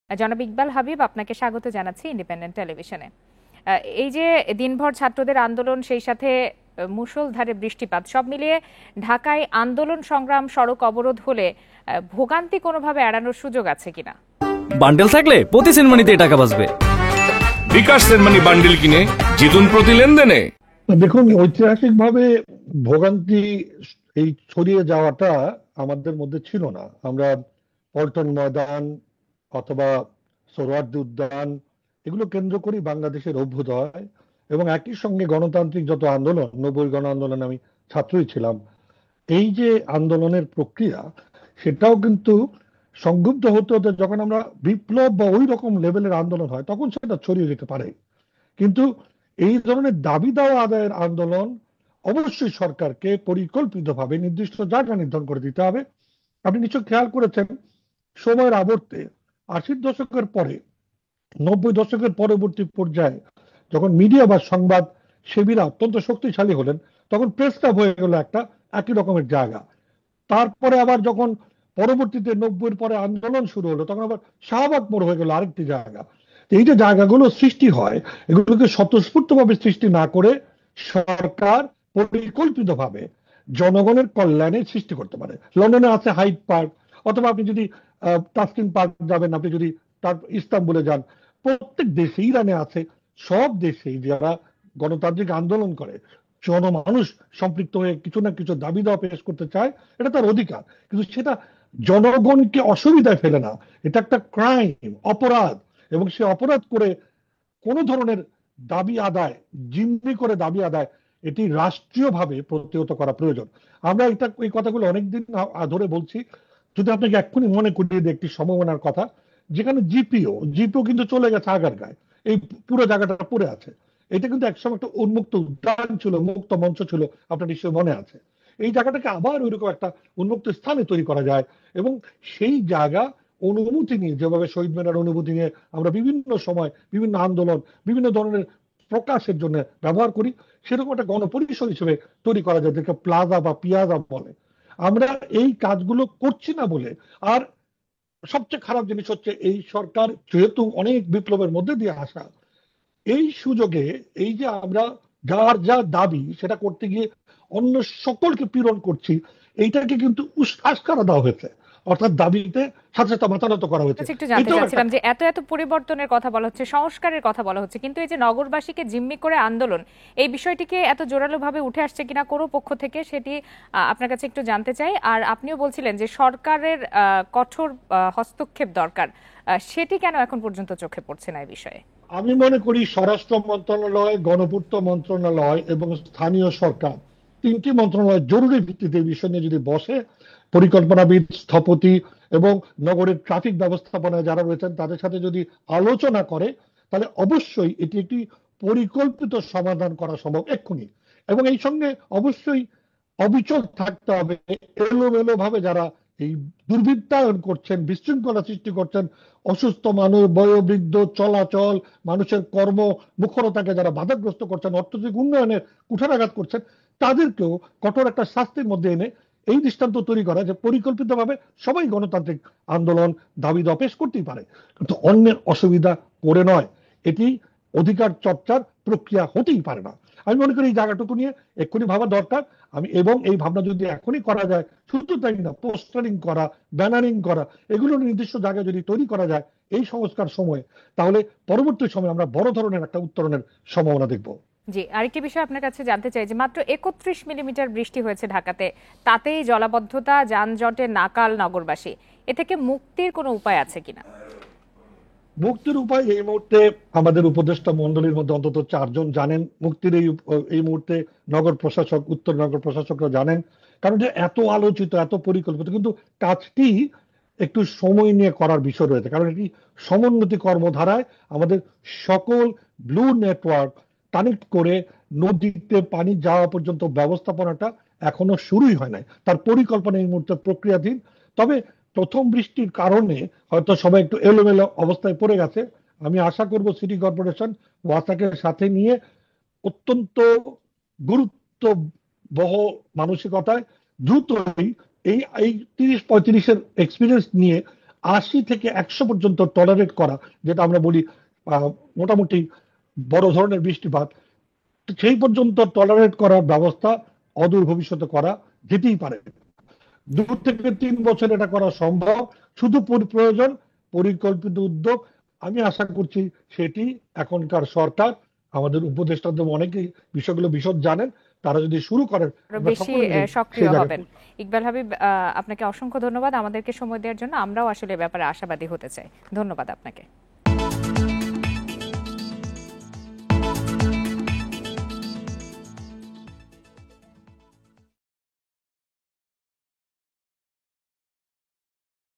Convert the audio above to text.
জনাব ইকবাল হাবিব, আপনাকে স্বাগত জানাচ্ছি ইন্ডিপেন্ডেন্ট টেলিভিশনে। এই যে দিনভর ছাত্রদের আন্দোলন, সেই সাথে মুষলধারে বৃষ্টিপাত, সব মিলিয়ে ঢাকায় আন্দোলন সংগ্রাম, সড়ক অবরোধ হলে ভোগান্তি কোনোভাবে এড়ানোর সুযোগ আছে কিনা? বান্ডেল থাকলে প্রতি সেনমানিতে টাকা বাঁচবে। বিকাশ সেনমানি বান্ডেল কিনে জিতুন প্রতি লেনদেনে। দেখুন, ঐতিহাসিকভাবে ভোগান্তি এই ছড়িয়ে যাওয়াটা আমাদের মধ্যে ছিল না। আমরা পল্টন ময়দান অথবা সোহরাওয়ার্দী উদ্যান এগুলো কেন্দ্র করেই বাংলাদেশের অভ্যুদয় এবং একই সঙ্গে গণতান্ত্রিক যত আন্দোলন, 90 গণ আন্দোলন, আমি ছাত্রই ছিলাম। এই যে আন্দোলনের প্রক্রিয়া, সেটাও কিন্তু সংঘুব্ধ হতে হতে যখন আমরা বিপ্লব বা ওই রকম লেভেলের আন্দোলন হয় তখন সেটা ছড়িয়ে যেতে পারে। কিন্তু এই ধরনের দাবি দেওয়া আদায়ের আন্দোলন অবশ্যই সরকারকে পরিকল্পিতভাবে নির্দিষ্ট জায়গা নির্ধারণ করে দিতে হবে। আপনি নিশ্চয় খেয়াল করেছেন, সময়ের আবর্তে 80-র দশকের পরে, 90 দশকের পরবর্তী পর্যায়ে যখন মিডিয়া বা সংবাদ সেবীরা অত্যন্ত শক্তিশালী হলেন, তখন প্রেস ক্লাব হয়ে গেল একটা একই রকমের জায়গা। তারপরে আবার যখন পরবর্তীতে 90-এর পরে আন্দোলন শুরু হলো, তখন আবার শাহবাগ মোড় হয়ে গেল আরেকটি জায়গা। এই যে জায়গাগুলো সৃষ্টি হয়, এগুলোকে স্বতঃস্ফূর্তভাবে সৃষ্টি না করে সরকার পরিকল্পিতভাবে জনগণের কল্যাণে সৃষ্টি করতে পারে। লন্ডনে আছে হাইড পার্ক, অথবা আপনি যদি তাসকিন পার্ক যাবেন, আপনি যদি তার ইস্তাম্বুলে যান, প্রত্যেক দেশে, ইরানে আছে, সব দেশেই যারা গণতান্ত্রিক আন্দোলন করে, জনমানুষ সম্পৃক্ত হয়ে কিছু না কিছু দাবি দেওয়া পেশ করতে চায়, এটা তার অধিকার। কিন্তু সেটা জনগণকে অসুবিধায় ফেলে না, এটা একটা ক্রাইম, অপরাধ। এবং সে অপরাধ করে কোন ধরনের দাবি আদায়, জিম্মি করে দাবি আদায়, এটি রাষ্ট্রীয়ভাবে প্রতিহত করা প্রয়োজন। আমরা এই কথাগুলো অনেকদিন ধরে বলছি। যদি আপনাকে এক্ষুনি মনে করিয়ে দিই একটি সম্ভাবনার কথা, যেখানে জিপিও কিন্তু চলে গেছে আগারগাঁয়, এই পুরো জায়গাটা পড়ে আছে। এটা কিন্তু একসময় একটা উন্মুক্ত উদ্যান ছিল, মুক্ত মঞ্চ ছিল, আপনার নিশ্চয়ই মনে আছে। এই জায়গাটাকে আবার ওইরকম একটা উন্মুক্ত স্থানে তৈরি করা যায় এবং সেই জায়গা অনুমতি নিয়ে, যেভাবে শহীদ মিনার অনুমতি নিয়ে আমরা বিভিন্ন সময় বিভিন্ন আন্দোলন, বিভিন্ন ধরনের প্রকাশের জন্য ব্যবহার করি, সেরকম একটা গণপরিসর হিসেবে তৈরি করা যায়, যেটা প্লাজা বা পিয়াজা বলে। আমরা এই কাজগুলো করছি না বলে, আর সবচেয়ে খারাপ জিনিস হচ্ছে এই সরকার যেহেতু অনেক বিপ্লবের মধ্যে দিয়ে আসা, এই সুযোগে এই যে আমরা যার যা দাবি সেটা করতে গিয়ে অন্য সকলকে পীড়ন করছি, এইটাকে কিন্তু উৎসাহ করা দেওয়া হয়েছে, অর্থাৎ দাবিতে সাথে সাথে মাথা নত করা হয়েছে। আচ্ছা, একটু জানতে এটাও একটা চাচ্ছিলাম যে এত এত পরিবর্তনের কথা বলা হচ্ছে, সংস্কারের কথা বলা হচ্ছে, কিন্তু এই যে নগরবাসীকে জিম্মি করে আন্দোলন, এই বিষয়টিকে এত জোরালো ভাবে উঠে আসছে কিনা কোনো পক্ষ থেকে, সেটি আপনার কাছে একটু জানতে চাই। আর আপনিও বলছিলেন যে সরকারের কঠোর হস্তক্ষেপ দরকার, সেটি কেন এখন পর্যন্ত চোখে পড়ছে না এই বিষয়ে? আমি মনে করি স্বরাষ্ট্র মন্ত্রণালয়, গণপূর্ত মন্ত্রণালয় এবং স্থানীয় সরকার, তিনটি মন্ত্রণালয় জরুরি ভিত্তিতে এই বিষয় নিয়ে যদি বসে, পরিকল্পনাবিদ, স্থপতি এবং নগরের ট্রাফিক ব্যবস্থাপনায় যারা রয়েছেন তাদের সাথে যদি আলোচনা করে, তাহলে অবশ্যই এটি একটি পরিকল্পিত সমাধান করা সম্ভব এক্ষুনি। এবং এই সঙ্গে অবশ্যই অবিচল থাকতে হবে। এলোমেলো ভাবে যারা এই দুর্বৃত্তায়ন করছেন, বিশৃঙ্খলা সৃষ্টি করছেন, অসুস্থ মানুষ, বয়োবৃদ্ধ, চলাচল, মানুষের কর্ম মুখরতাকে যারা বাধাগ্রস্ত করছেন, অর্থনৈতিক উন্নয়নের কুঠারাঘাত করছেন, তাদেরকেও কঠোর একটা শাস্তির মধ্যে এনে এই দৃষ্টান্ত তৈরি করা যে পরিকল্পিতভাবে সবাই গণতান্ত্রিক আন্দোলন, দাবি দেওয়া পেশ করতেই পারে, কিন্তু অন্যের অসুবিধা করে নয়। এটি অধিকার চর্চার প্রক্রিয়া হতেই পারে না। আমি মনে করি এই জায়গাটুকু নিয়ে এক্ষুনি ভাবা দরকার। এবং এই ভাবনা যদি এখনই করা যায়, শুধু তাই না, পোস্টারিং করা, ব্যানারিং করা, এগুলো নির্দিষ্ট জায়গায় যদি তৈরি করা যায় এই সংস্কার সময়ে, তাহলে পরবর্তী সময়ে আমরা বড় ধরনের একটা উত্তরণের সম্ভাবনা দেখব। জি, আরেকটি বিষয় আপনার কাছে জানতে চাই যে মাত্র 31 মিলিমিটার বৃষ্টি হয়েছে ঢাকাতে, তাতেই জলাবদ্ধতা, যানজটে নাকাল নগরবাসী। এ থেকে মুক্তির কোনো উপায় আছে কিনা? মুক্তির উপায় এই মুহূর্তে আমাদের উপদেষ্টা মন্ডলীর মধ্যে অন্তত 4 জন জানেন। মুক্তির এই মুহূর্তে নগর প্রশাসক, উত্তর নগর প্রশাসকরা জানেন। কারণ যে এত আলোচিত, এত পরিকল্পিত, কিন্তু কাজটি একটু সময় নিয়ে করার বিষয় রয়েছে। কারণ এটি সমোন্নতি কর্মধারায় আমাদের সকল ব্লু নেটওয়ার্ক কানেক্ট করে নদীতে পানি যাওয়া পর্যন্ত ব্যবস্থাপনাটা এখনো শুরুই হয় নাই, তার পরিকল্পনা এই মুহূর্তে প্রক্রিয়াধীন। তবে প্রথম বৃষ্টির কারণে হয়তো সবাই একটু এলোমেলো অবস্থায় পড়ে গেছে। আমি আশা করব সিটি কর্পোরেশন ওয়াসাকে সাথে নিয়ে অত্যন্ত গুরুত্ববহ মানসিকতায় দ্রুতই এই এই 30-35-এর এক্সপিরিয়েন্স নিয়ে 80 থেকে 100 পর্যন্ত টলারেট করা, যেটা আমরা বলি মোটামুটি বড় ধরনের বৃষ্টিপাত, সেই পর্যন্ত টলারেট করার ব্যবস্থা অদূর ভবিষ্যতে করা যেতেই পারে। 2 থেকে 3 বছর এটা করা সম্ভব, শুধু প্রয়োজন পরিকল্পিত উদ্যোগ। আমি আশা করছি সেটি এখনকার সরকার, আমাদের উপদেষ্টাদের অনেকেই বিষয়গুলো বিশদ জানেন, তারা যদি শুরু করেন আরো বেশি সক্রিয় হবেন। ইকবাল হাবিব, আপনাকে অসংখ্য ধন্যবাদ আমাদেরকে সময় দেওয়ার জন্য। আমরাও আসলে ব্যাপারে আশাবাদী হতে চাই। ধন্যবাদ আপনাকে।